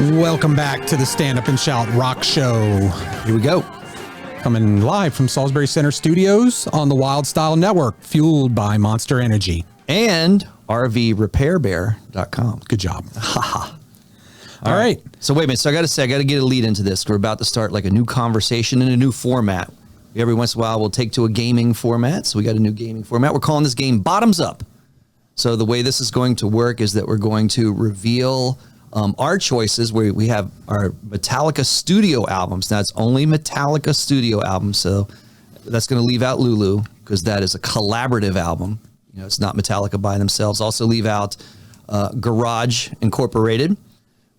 Welcome back to the Stand Up and Shout Rock Show. Here we go. Coming live from Salisbury Center Studios on the Wylde Style Network, fueled by Monster Energy. And RVRepairBear.com. Good job. Haha. All right. So wait a minute. So I got to get a lead into this. We're about to start like a new conversation in a new format. Every once in a while, we'll take to a gaming format. So we got a new gaming format. We're calling this game Bottoms Up. So the way this is going to work is that we're going to reveal our choices where we have our Metallica studio albums. Now it's only Metallica studio albums. So that's going to leave out Lulu because that is a collaborative album. You know, it's not Metallica by themselves. Also leave out Garage Incorporated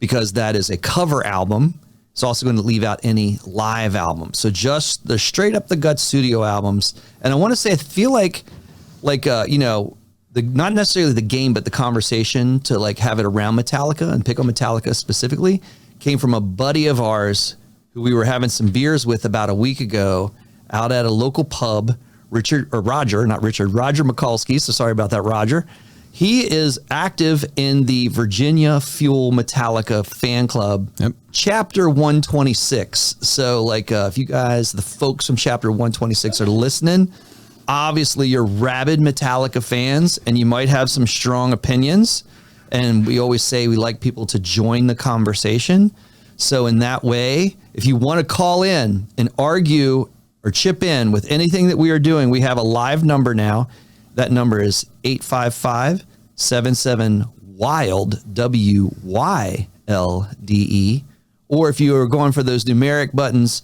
because that is a cover album. It's also going to leave out any live albums. So just the straight up the gut studio albums. And I want to say, I feel like you know, not necessarily the game, but the conversation to like have it around Metallica and pick on Metallica specifically came from a buddy of ours who we were having some beers with about a week ago out at a local pub. Roger Mikulski. So sorry about that, Roger. He is active in the Virginia Fuel Metallica fan club, chapter 126. So like if you guys, the folks from chapter 126 are listening, obviously you're rabid Metallica fans and you might have some strong opinions. And we always say we like people to join the conversation. So in that way, if you want to call in and argue or chip in with anything that we are doing, we have a live number now. That number is 855-77-WYLDE, WYLDE. Or if you are going for those numeric buttons,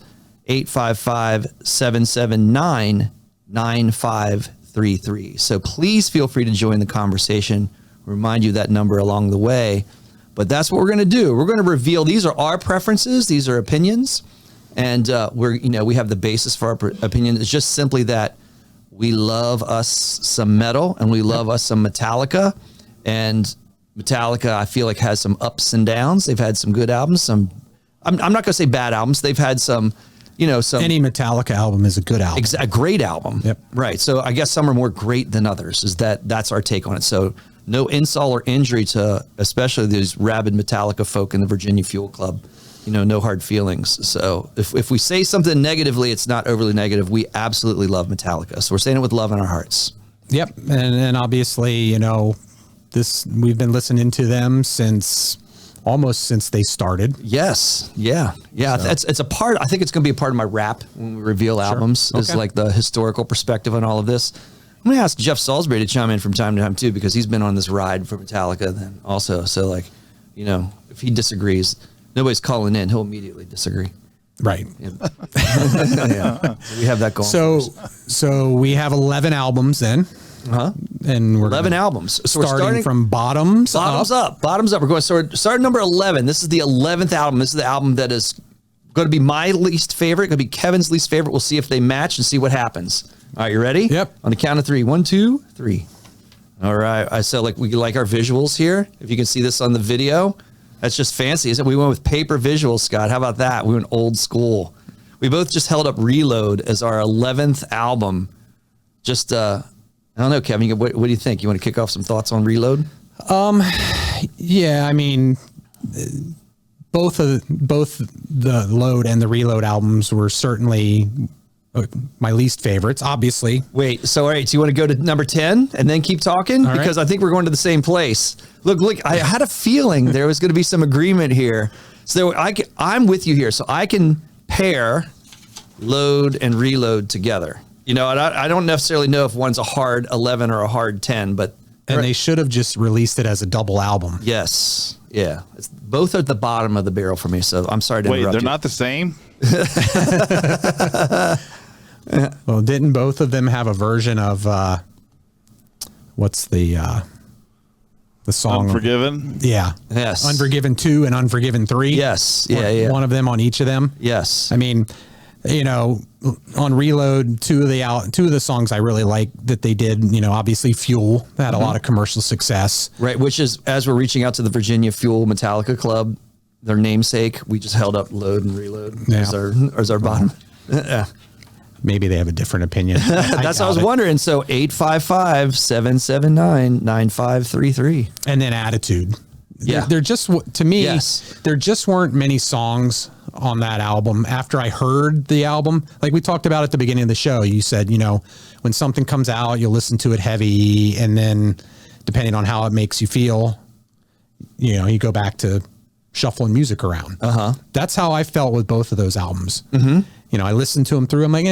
855-779-9533. So please feel free to join the conversation. Remind you that number along the way. But that's what we're going to do. We're going to reveal, these are our preferences. These are opinions. And we have the basis for our opinion. It's just simply that we love us some metal and we love us some Metallica. And Metallica, I feel like, has some ups and downs. They've had some good albums. I'm not going to say bad albums. They've had some, some. Any Metallica album is a good album. A great album. Yep. Right. So I guess some are more great than others. That's our take on it. So no insult or injury to especially these rabid Metallica folk in the Virginia Fuel Club. No hard feelings. So if we say something negatively, it's not overly negative. We absolutely love Metallica. So we're saying it with love in our hearts. Yep. And obviously, we've been listening to them almost since they started. Yes. Yeah. Yeah. So. It's a part, I think it's going to be a part of my rap when we reveal albums is like the historical perspective on all of this. I'm going to ask Jeff Salisbury to chime in from time to time too, because he's been on this ride for Metallica then also. So if he disagrees, nobody's calling in. He'll immediately disagree. Right. Yeah. We have that going. So we have 11 albums then. And we're 11 albums. So starting we're starting from bottoms up. Bottoms up. We're going. So we're starting number 11. This is the 11th album. This is the album that is going to be my least favorite. Going to be Kevin's least favorite. We'll see if they match and see what happens. All right, you ready? Yep. On the count of 3. 1, 2, 3. All right. I said we like our visuals here. If you can see this on the video. That's just fancy, isn't it? We went with paper visuals, Scott. How about that? We went old school. We both just held up Reload as our 11th album. Just, I don't know, Kevin, what do you think? You want to kick off some thoughts on Reload? Yeah, I mean, both the Load and the Reload albums were certainly my least favorites, obviously. Wait, so all right, so you want to go to number 10 and then keep talking? All because right. I think we're going to the same place. Look, I had a feeling there was going to be some agreement here. So I'm with you here. So I can pair Load and Reload together. I don't necessarily know if one's a hard 11 or a hard 10, but... And they should have just released it as a double album. Yes. Yeah. Both are at the bottom of the barrel for me, so I'm sorry to interrupt you. Wait, they're not the same? Well, didn't both of them have a version of what's the song? Unforgiven? Yeah. Yes. Unforgiven 2 and Unforgiven 3. Yes. Yeah. One of them on each of them. Yes. I mean, on Reload, two of the songs I really like that they did, obviously Fuel had a lot of commercial success. Right, which is, as we're reaching out to the Virginia Fuel Metallica Club, their namesake, we just held up Load and Reload as our bottom. Maybe they have a different opinion. That's what I was wondering. So 855-779-9533. And then Attitude. Yeah. There just, to me, Yes. there just weren't many songs on that album. After I heard the album, like we talked about at the beginning of the show, you said, you know, when something comes out, you'll listen to it heavy, and then depending on how it makes you feel, you know, you go back to shuffling music around. That's how I felt with both of those albums. You know, I listened to them through. I'm like,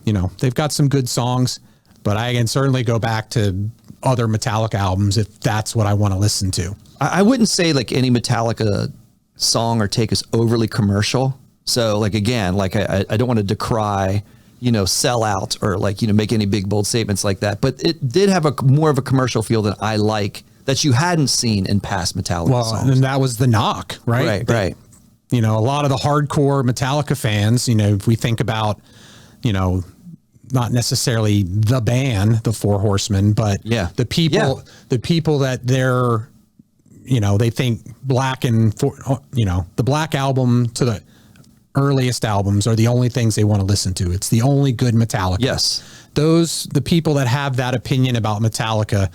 you know, they've got some good songs, but I can certainly go back to other Metallica albums if that's what I want to listen to. I wouldn't say like any Metallica song or take is overly commercial. So like, again, like I don't want to decry, you know, sell out or like, you know, make any big, bold statements like that. But it did have a more of a commercial feel than I like that you hadn't seen in past Metallica songs. And that was the knock, right? Right. You know, a lot of the hardcore Metallica fans, you know, if we think about, you know, not necessarily the band, the Four Horsemen, but the people that they're, you know, they think Black and, you know, the Black Album to the earliest albums are the only things they want to listen to. It's the only good Metallica. Yes. The people that have that opinion about Metallica,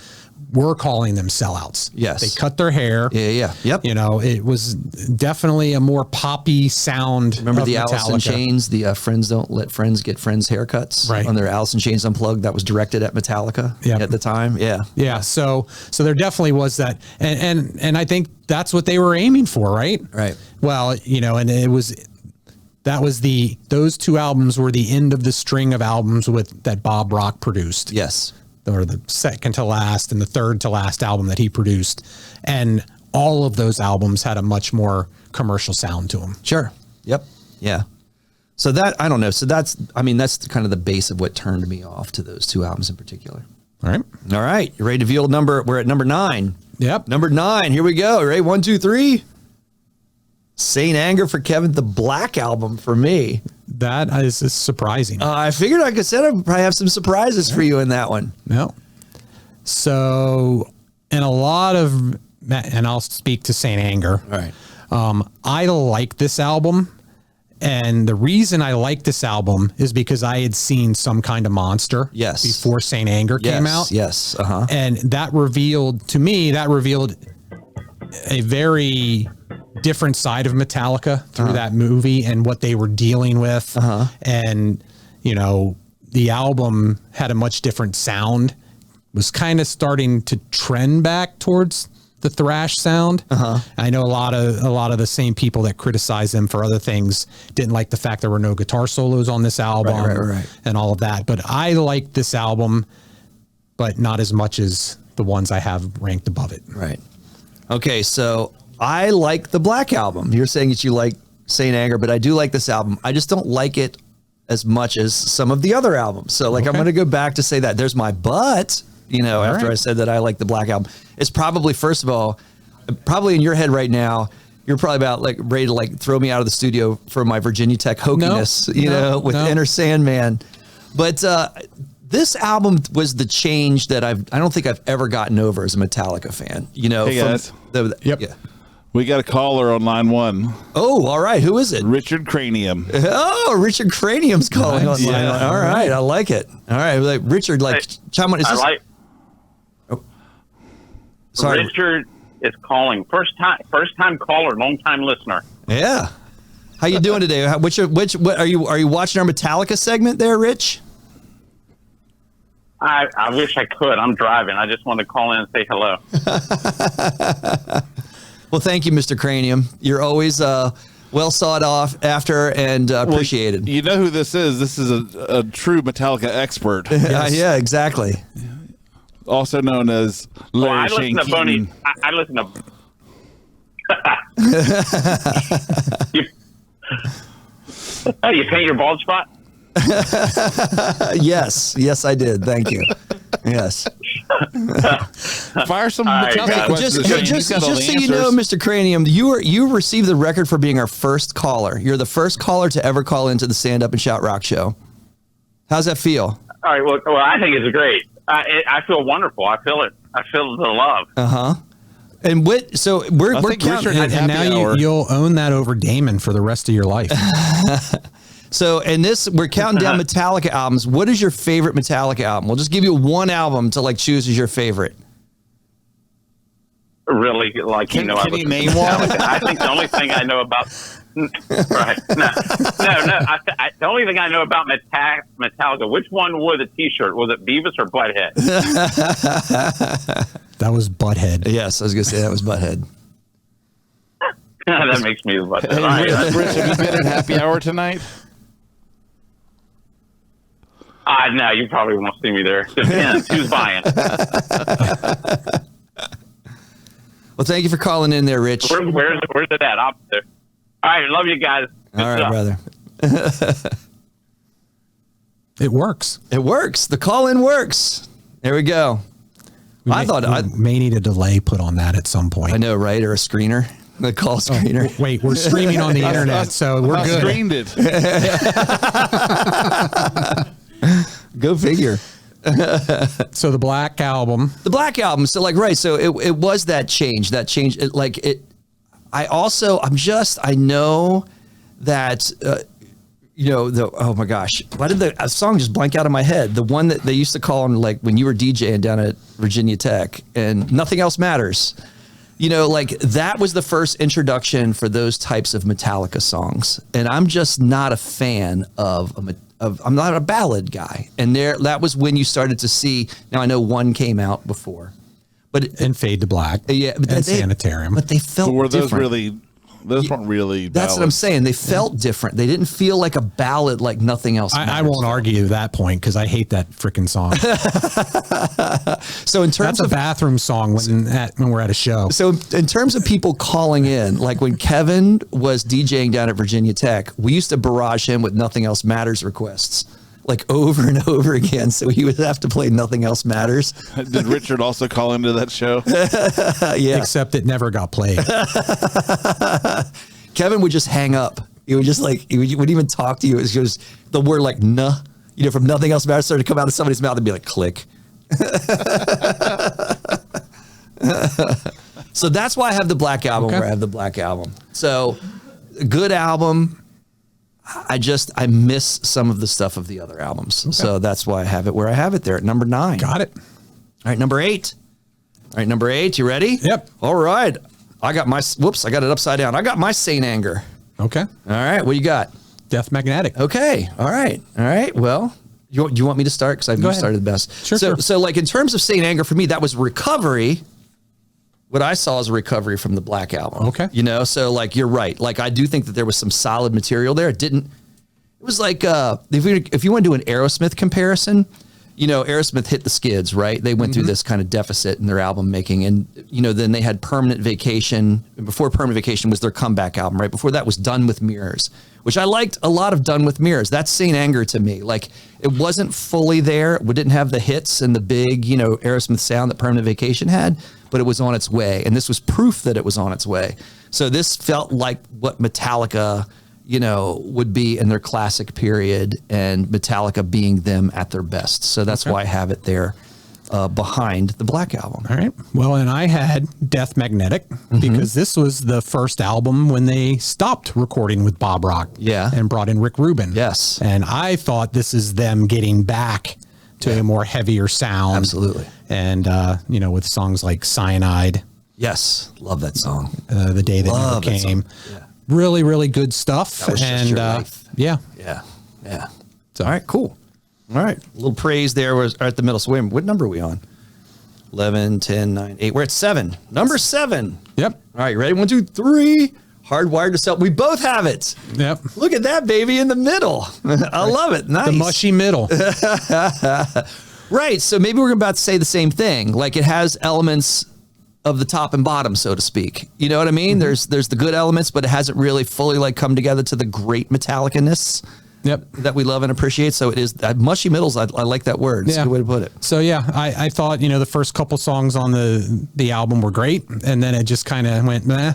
we're calling them sellouts. Yes. They cut their hair. Yeah. Yep. You know, it was definitely a more poppy sound. Remember the Metallica. Alice in Chains, the friends don't let friends get friends haircuts on their Alice in Chains Unplugged that was directed at Metallica at the time. Yeah. Yeah. So there definitely was that. And I think that's what they were aiming for. Right. Right. Well, you know, and those two albums were the end of the string of albums that Bob Rock produced. Yes. Or the second to last and the third to last album that he produced. And all of those albums had a much more commercial sound to them. Sure. Yep. Yeah. So that, I don't know. So that's kind of the base of what turned me off to those two albums in particular. All right. All right. You ready to reveal number? We're at number 9. Yep. Number 9. Here we go. Ready? 1, 2, 3. Saint Anger for Kevin, the Black Album for me. That is surprising. I figured I'd probably have some surprises for you in that one. No. So, in a lot of, and I'll speak to Saint Anger. All right. I like this album. And the reason I like this album is because I had seen Some Kind of Monster before Saint Anger came out. Yes. And that revealed a very different side of Metallica through that movie and what they were dealing with. And, you know, the album had a much different sound, was kind of starting to trend back towards the thrash sound. I know a lot of the same people that criticize them for other things didn't like the fact there were no guitar solos on this album and all of that. But I like this album, but not as much as the ones I have ranked above it. Right. Okay. So I like the Black Album. You're saying that you like Saint Anger, but I do like this album. I just don't like it as much as some of the other albums. So like, I'm going to go back to say that there's my but, you know, after I said that I like the Black Album. It's probably, first of all, probably in your head right now, you're probably about like ready to like throw me out of the studio for my Virginia Tech hokiness, with Enter Sandman. But this album was the change that I don't think I've ever gotten over as a Metallica fan. You know, hey guys. Yeah. We got a caller on line 1. Oh, all right. Who is it? Richard Cranium. Oh, Richard Cranium's calling on line 1. All right. I like it. All right. Like Richard, like, chime on. Sorry. Richard is calling. First time caller, long time listener. Yeah. How you doing today? What are you watching our Metallica segment there, Rich? I wish I could. I'm driving. I just want to call in and say hello. Well, thank you, Mr. Cranium. You're always well sought off after and appreciated. You know who this is? This is a true Metallica expert. Yeah, exactly. Also known as Larry Shane Keaton. I listen to you paint your bald spot? Yes, I did. Thank you. Yes. Fire some Metallica questions. Just so you know, Mr. Cranium, you received the record for being our first caller. You're the first caller to ever call into the Stand Up and Shout Rock show. How's that feel? All right. Well, I think it's great. I feel wonderful. I feel it. I feel the love. And so we're counting. And now you'll own that over Damon for the rest of your life. So, we're counting down Metallica albums. What is your favorite Metallica album? We'll just give you one album to like choose as your favorite. really like. Can I you name one? I think the only thing I know about. Right. No. The only thing I know about Metallica, which one wore the T-shirt? Was it Beavis or Butthead? That was Butthead. Yes, I was going to say that was Butthead. That makes me Butthead. Hey, Rich, have you been at happy hour tonight? No, you probably won't see me there. Depends. Who's buying? Well, thank you for calling in there, Rich. Where's it at? Up there. All right, love you guys. Good All right, stuff. brother. It works. It works. The call-in works. There we go. We I may need a delay put on that at some point. I know, right? Or a screener. The call screener. Wait, we're streaming on the internet, so we're good. Screened it. Go figure. So the Black Album. The Black Album. So right. So it was that change. I know that, oh my gosh, why did a song just blank out of my head? The one that they used to call on, like when you were DJing down at Virginia Tech and Nothing Else Matters. That was the first introduction for those types of Metallica songs. And I'm just not a fan I'm not a ballad guy. And that was when you started to see, now I know one came out before, and Fade to Black. Yeah. And Sanitarium. But they felt Were those different. those weren't really That's what I'm saying. They felt different. They didn't feel like a ballad like Nothing Else Matters. I won't argue that point because I hate that freaking song. So in terms That's a bathroom song when we're at a show. So in terms of people calling in, like when Kevin was DJing down at Virginia Tech, we used to barrage him with Nothing Else Matters requests, like over and over again. So he would have to play Nothing Else Matters. Did Richard also call into that show? Yeah. Except it never got played. Kevin would just hang up. He would just he wouldn't even talk to you. It was just the word like "nah," from Nothing Else Matters started to come out of somebody's mouth and be like click. So that's why I have the Black Album where I have the Black Album. So good album. I miss some of the stuff of the other albums. Okay. So that's why I have it where I have it there at number 9. Got it. All right, number 8. You ready? Yep. All right. I got it upside down. I got my Saint Anger. Okay. All right. What you got? Death Magnetic. Okay. All right. Well, you want me to start? Because I've started the best. Sure. So in terms of Saint Anger, for me, that was recovery. What I saw is a recovery from the Black Album. Okay. So you're right. I do think that there was some solid material there. It was like, if you want to do an Aerosmith comparison, Aerosmith hit the skids, right? They went through this kind of deficit in their album making. And, then they had Permanent Vacation. Before Permanent Vacation was their comeback album, right? Before that was Done with Mirrors, which I liked a lot of Done with Mirrors. That's Saint Anger to me. It wasn't fully there. It didn't have the hits and the big, Aerosmith sound that Permanent Vacation had, but it was on its way. And this was proof that it was on its way. So this felt like what Metallica, would be in their classic period, and Metallica being them at their best. So that's why I have it there behind the Black Album. All right. Well, and I had Death Magnetic because this was the first album when they stopped recording with Bob Rock. Yeah. And brought in Rick Rubin. Yes. And I thought this is them getting back to a more heavier sound. Absolutely. And, with songs like Cyanide. Yes. Love that song. The Day That Never Came. Yeah. Really, really good stuff. That was just your life. Yeah. So, all right, cool. All right. A little praise there was at the middle. So wait, what number are we on? 11, 10, 9, 8. We're at 7. Number 7. Yep. All right, ready? 1, 2, 3. Hardwired to Sell. We both have it. Yep. Look at that, baby, in the middle. I love it. Nice. The mushy middle. Right. So maybe we're about to say the same thing. It has elements of the top and bottom, so to speak. You know what I mean? There's the good elements, but it hasn't really fully come together to the great Metallica-ness that we love and appreciate. So it is mushy middles. I like that word. It's a good way to put it. So yeah, I thought, the first couple songs on the album were great, and then it just kind of went meh.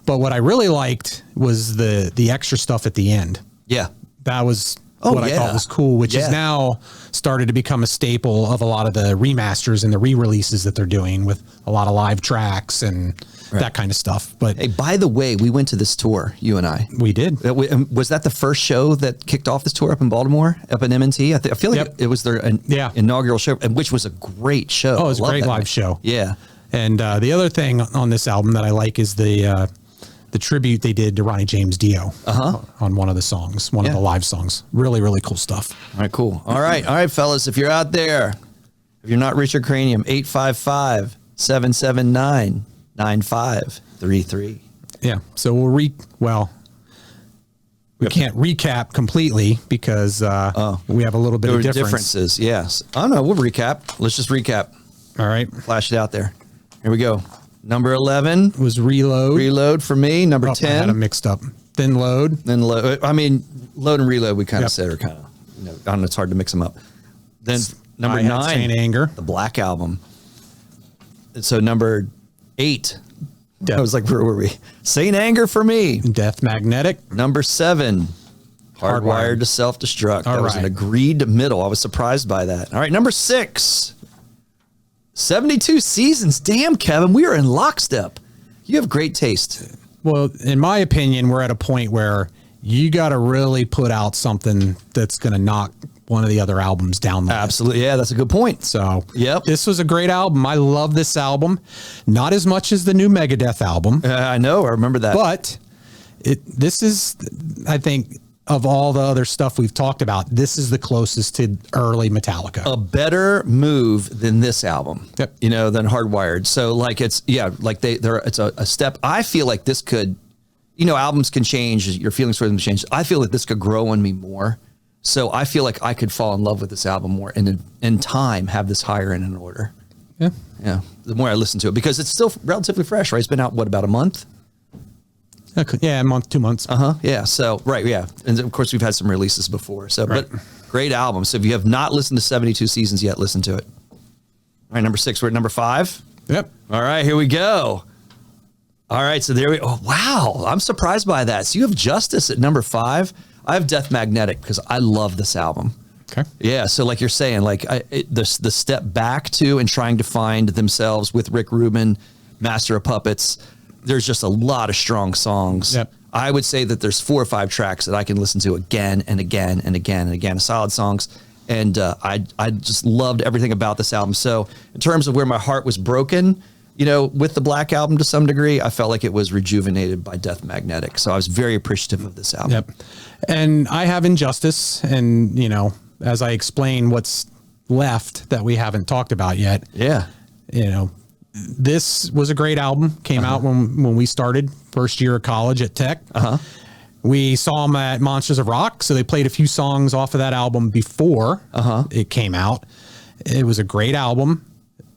But what I really liked was the extra stuff at the end. Yeah. That was I thought was cool, which is now started to become a staple of a lot of the remasters and the re-releases that they're doing with a lot of live tracks and that kind of stuff. But hey, by the way, we went to this tour, you and I. We did. Was that the first show that kicked off this tour up in Baltimore, up in M&T? I feel like it was their inaugural show, which was a great show. Oh, it was a great live show. Yeah. And the other thing on this album that I like is the tribute they did to Ronnie James Dio on one of the songs, one of the live songs. Really, really cool stuff. All right, cool. All right, fellas, if you're out there, if you're not Richard Cranium, 855-779-9533. Yeah. So we can't recap completely because we have a little bit of differences. Yes. I don't know. We'll recap. Let's just recap. All right. Flash it out there. Here we go. Number 11 was Reload. Reload for me. Number 10. I had them mixed up. Then Load. I mean, Load and Reload, we kind of said are kind of, I don't know, it's hard to mix them up. Then number 9, Saint Anger. The Black Album. And so number 8, I was like, where were we? Saint Anger for me. Death Magnetic. Number 7, Hardwired to Self-Destruct. That was an agreed middle. I was surprised by that. All right, number 6, 72 Seasons. Damn, Kevin, we are in lockstep. You have great taste. Well, in my opinion, we're at a point where you got to really put out something that's going to knock one of the other albums down. Absolutely. Yeah, that's a good point. So this was a great album. I love this album. Not as much as the new Megadeth album. I know. I remember that. But this is, I think, of all the other stuff we've talked about, this is the closest to early Metallica. A better move than this album, than Hardwired. So like it's a step. I feel like this could, albums can change, your feelings for them change. I feel like this could grow on me more. So I feel like I could fall in love with this album more and in time have this higher in an order. Yeah. Yeah. The more I listen to it, because it's still relatively fresh, right? It's been out, about a month? Yeah, a month, 2 months. Yeah. So, right. Yeah. And of course, we've had some releases before. So, but great album. So, if you have not listened to 72 Seasons yet, listen to it. All right. Number 6. We're at number 5. Yep. All right. Here we go. All right. So, there we go. Oh, wow. I'm surprised by that. So, you have Justice at number 5. I have Death Magnetic because I love this album. Okay. Yeah. So, like you're saying, the step back to and trying to find themselves with Rick Rubin, Master of Puppets. There's just a lot of strong songs. Yep. I would say that there's 4 or 5 tracks that I can listen to again and again and again and again, solid songs. And I just loved everything about this album. So in terms of where my heart was broken, with the Black Album to some degree, I felt like it was rejuvenated by Death Magnetic. So I was very appreciative of this album. Yep. And I have Injustice. And, as I explain what's left that we haven't talked about yet. Yeah. This was a great album. Came out when we started first year of college at Tech. We saw them at Monsters of Rock, so they played a few songs off of that album before it came out. It was a great album.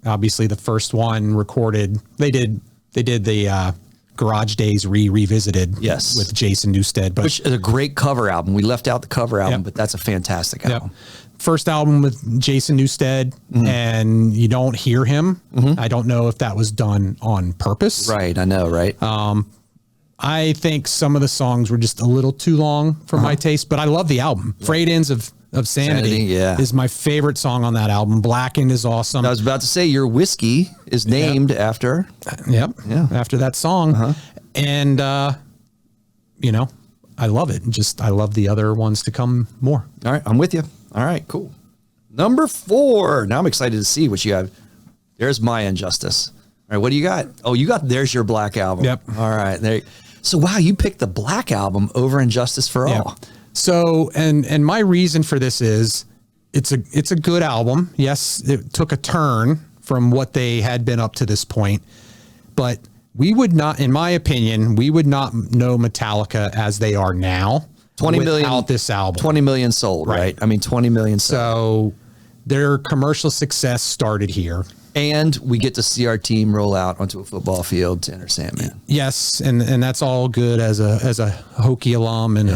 Obviously, the first one recorded. They did the Garage Days revisited. Yes, with Jason Newsted, which is a great cover album. We left out the cover album, but that's a fantastic album. First album with Jason Newsted, and you don't hear him. I don't know if that was done on purpose. Right, I know, right? I think some of the songs were just a little too long for my taste, but I love the album. Frayed Ends of Sanity is my favorite song on that album. Blackened is awesome. I was about to say your whiskey is named after. After that song. And, I love it. I love the other ones to come more. All right, I'm with you. All right, cool. Number 4. Now I'm excited to see what you have. There's my Injustice. All right, what do you got? Oh, there's your Black Album. Yep. All right. So, wow, you picked the Black Album over Injustice for All. So, and my reason for this is it's a good album. Yes, it took a turn from what they had been up to this point, but we would not, in my opinion, we would not know Metallica as they are now. 20 million without this album. 20 million sold, right? I mean, 20 million sold. So their commercial success started here. And we get to see our team roll out onto a football field to enter Sandman. Yes, and that's all good as a Hokie alum and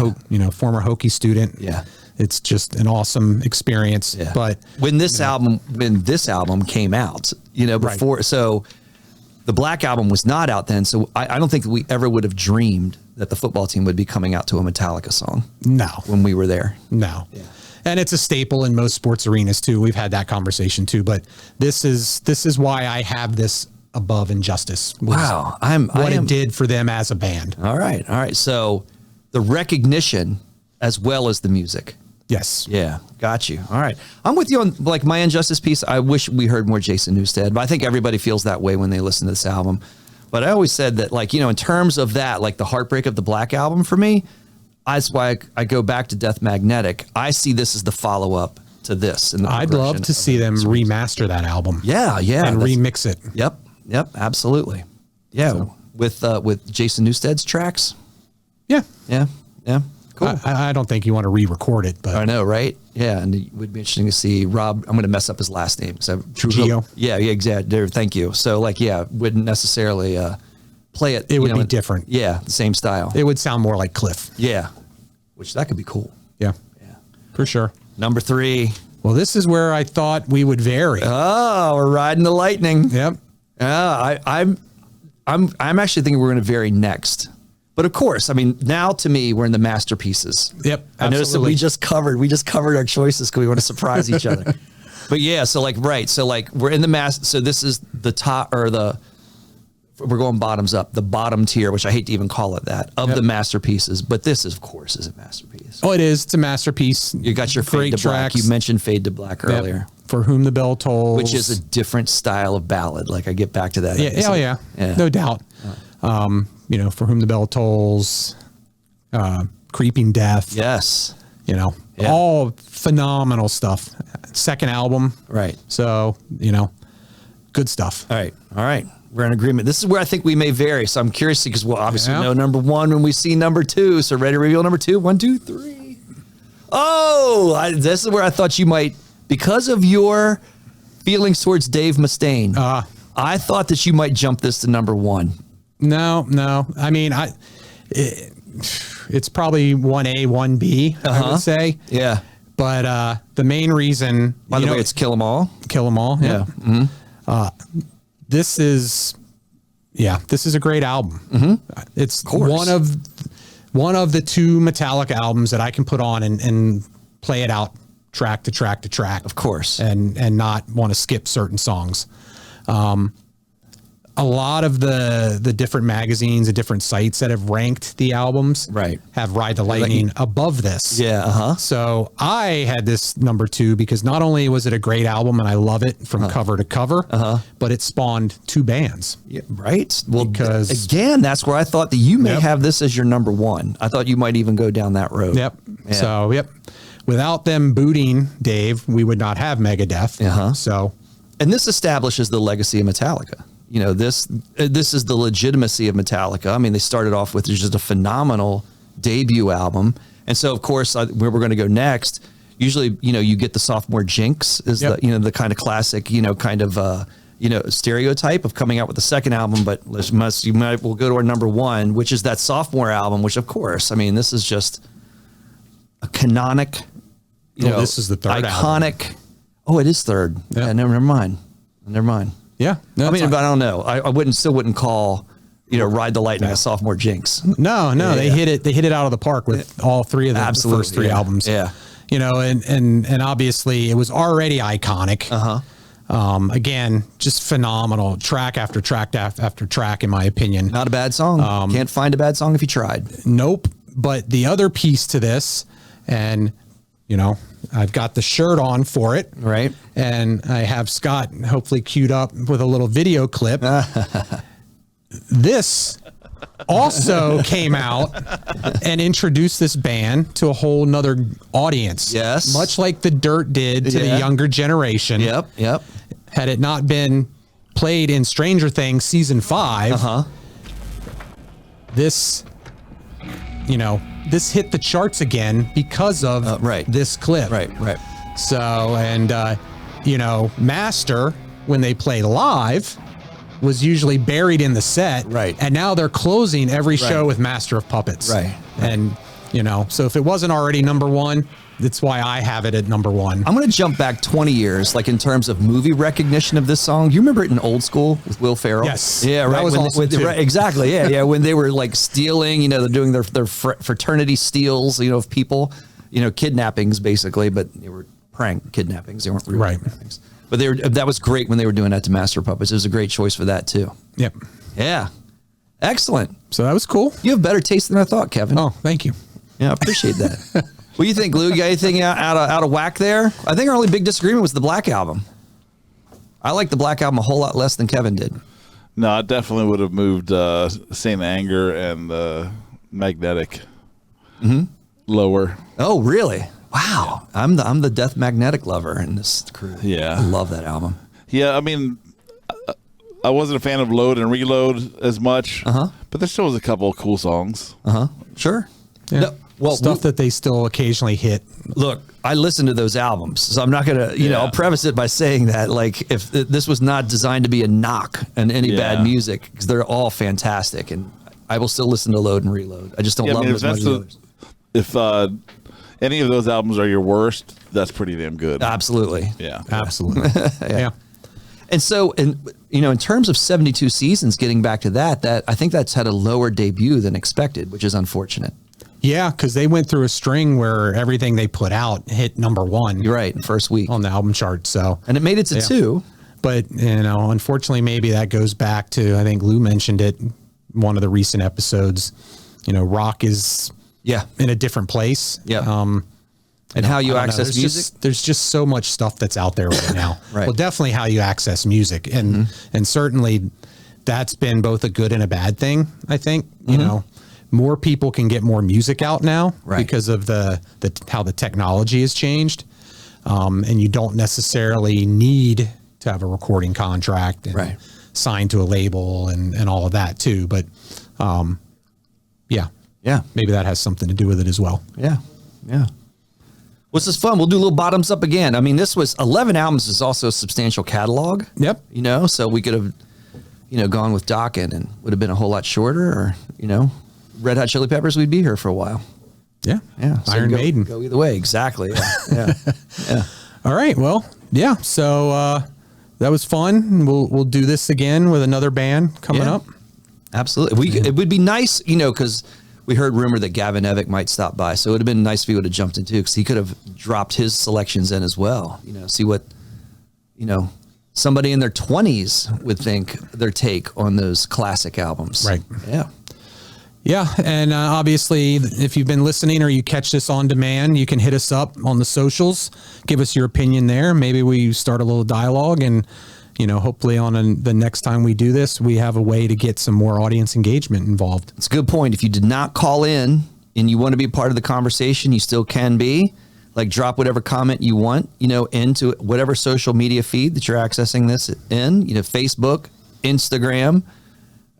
former Hokie student. Yeah. It's just an awesome experience. Yeah. But when this album came out, before so the Black Album was not out then, so I don't think we ever would have dreamed that the football team would be coming out to a Metallica song. No. When we were there. No. Yeah. And it's a staple in most sports arenas too. We've had that conversation too, but this is why I have this above Injustice. Wow. It did for them as a band. All right. So the recognition as well as the music. Yes. Yeah, got you. All right. I'm with you on like My Injustice piece. I wish we heard more Jason Newsted, but I think everybody feels that way when they listen to this album. But I always said that, like, in terms of that, like the Heartbreak of the Black Album for me, that's why I go back to Death Magnetic. I see this as the follow-up to this. I'd love to see them remaster that album. Yeah. And remix it. Yep, absolutely. Yeah, so. With Jason Newsted's tracks. Yeah. Cool. I don't think you want to re-record it, but I know, right? Yeah, and it would be interesting to see Rob. I'm going to mess up his last name. Trujillo. Yeah, exactly. Thank you. So, like, wouldn't necessarily play it. It would be different. Yeah, the same style. It would sound more like Cliff. Yeah, which that could be cool. Yeah, for sure. Number 3. Well, this is where I thought we would vary. Oh, we're riding the lightning. Yep. I'm actually thinking we're going to vary next. But of course, I mean, now to me, we're in the masterpieces. Yep. I noticed that we just covered our choices because we want to surprise each other. But yeah, so like, right. So like we're in the so this is the top we're going bottoms up, the bottom tier, which I hate to even call it that, of the masterpieces. But this, of course, is a masterpiece. Oh, it is. It's a masterpiece. You got your Fade to Black. You mentioned Fade to Black earlier. For Whom the Bell Tolls. Which is a different style of ballad. Like I get back to that. Yeah. No doubt. For Whom the Bell Tolls, Creeping Death. Yes. All phenomenal stuff. Second album. Right. So, good stuff. All right. We're in agreement. This is where I think we may vary. So I'm curious because we'll obviously know number 1 when we see number 2. So ready to reveal number 2? 1, 2, 3. Oh, this is where I thought you might, because of your feelings towards Dave Mustaine. I thought that you might jump this to number 1. No. I mean, it's probably 1A, 1B, I would say. Yeah. But the main reason... By the way, it's Kill 'Em All. Kill 'Em All, yeah. Mm-hmm. This is a great album. Mm-hmm. It's one of the 2 Metallica albums that I can put on and play it out track to track to track. Of course. And not want to skip certain songs. A lot of the different magazines and different sites that have ranked the albums have Ride the Lightning above this. Yeah. So I had this number 2 because not only was it a great album and I love it from cover to cover, but it spawned 2 bands. Yeah, right. Well, because again, that's where I thought that you may have this as your number 1. I thought you might even go down that road. Yep. Yeah. So, without them booting Dave, we would not have Megadeth. So, and this establishes the legacy of Metallica. This is the legitimacy of Metallica. I mean, they started off with just a phenomenal debut album. And so, of course, where we're going to go next, usually, you get the sophomore jinx is the kind of classic, stereotype of coming out with the second album. But we'll go to our number 1, which is that sophomore album, which, of course, I mean, this is just a canonic, this is the third iconic. album. Oh, it is third. Yep. Yeah, never mind. Yeah. No, I mean, but I don't know. I still wouldn't call, Ride the Lightning a sophomore jinx. No, they hit it out of the park with all 3 of the first 3 albums. Yeah. And obviously it was already iconic. Again, just phenomenal track after track after track, in my opinion. Not a bad song. Can't find a bad song if you tried. Nope. But the other piece to this, and I've got the shirt on for it. Right. And I have Scott hopefully queued up with a little video clip. This also came out and introduced this band to a whole nother audience. Yes. Much like the Dirt did to the younger generation. Yep. Had it not been played in Stranger Things season 5, this hit the charts again because of this clip. Right. So, and, Master, when they play live, was usually buried in the set. Right. And now they're closing every show with Master of Puppets. Right. And, so if it wasn't already number 1, that's why I have it at number 1. I'm going to jump back 20 years, like in terms of movie recognition of this song. You remember it in Old School with Will Ferrell? Yes. Yeah, right. That was awesome too. Right, exactly. Yeah. When they were like stealing, they're doing their fraternity steals, of people, kidnappings basically, but they were prank kidnappings. They weren't real kidnappings. But that was great when they were doing that to Master of Puppets. It was a great choice for that too. Yep. Yeah. Excellent. So that was cool. You have better taste than I thought, Kevin. Oh, thank you. Yeah, I appreciate that. What do you think, Lou? You got anything out of whack there? I think our only big disagreement was the Black Album. I like the Black Album a whole lot less than Kevin did. No, I definitely would have moved Saint Anger and Magnetic lower. Oh, really? Wow. I'm the Death Magnetic lover in this crew. Yeah. I love that album. Yeah, I mean, I wasn't a fan of Load and Reload as much, but there still was a couple of cool songs. Sure. Yeah. No, well, stuff that they still occasionally hit. Look, I listened to those albums, so I'm not gonna, I'll preface it by saying that, like, if this was not designed to be a knock on any bad music, because they're all fantastic, and I will still listen to Load and Reload. I just don't love them as much as the others. If any of those albums are your worst, that's pretty damn good. Absolutely. Yeah. Absolutely. Yeah. And so, in terms of 72 seasons, getting back to that I think that's had a lower debut than expected, which is unfortunate. Yeah, because they went through a string where everything they put out hit number one. You're right, first week on the album chart. So, and it made it to 2. But unfortunately, maybe that goes back to, I think Lou mentioned it, one of the recent episodes. Rock is in a different place. Yeah. And how you access music? There's just so much stuff that's out there right now. Right. Well, definitely how you access music, and certainly that's been both a good and a bad thing. I think more people can get more music out now because of the how the technology has changed, and you don't necessarily need to have a recording contract and sign to a label and all of that too. But maybe that has something to do with it as well. Yeah. Well, this is fun. We'll do a little bottoms up again. I mean, this was 11 albums is also a substantial catalog. Yep. So we could have, gone with Dokken and would have been a whole lot shorter, or, Red Hot Chili Peppers, we'd be here for a while. Yeah. So Iron Maiden. Go either way. Exactly. Yeah. All right. Well, yeah. So that was fun. We'll do this again with another band coming up. Absolutely. It would be nice, because we heard rumor that Gavin Evick might stop by. So it would have been nice if he would have jumped in too, because he could have dropped his selections in as well. See what, somebody in their 20s would think their take on those classic albums. Right. Yeah. Yeah. And obviously, if you've been listening or you catch this on demand, you can hit us up on the socials. Give us your opinion there. Maybe we start a little dialogue, and hopefully on the next time we do this, we have a way to get some more audience engagement involved. It's a good point. If you did not call in and you want to be part of the conversation, you still can be. Like, drop whatever comment you want, into whatever social media feed that you're accessing this in, Facebook, Instagram,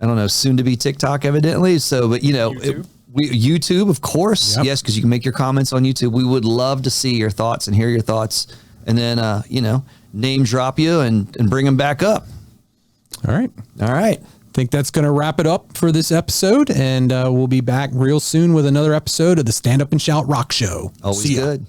I don't know, soon to be TikTok, evidently. So, but YouTube, YouTube, of course. Yep. Yes. Cause you can make your comments on YouTube. We would love to see your thoughts and hear your thoughts, and then, name drop you and bring them back up. All right. I think that's going to wrap it up for this episode, and we'll be back real soon with another episode of the Stand Up and Shout Rock Show. Always good.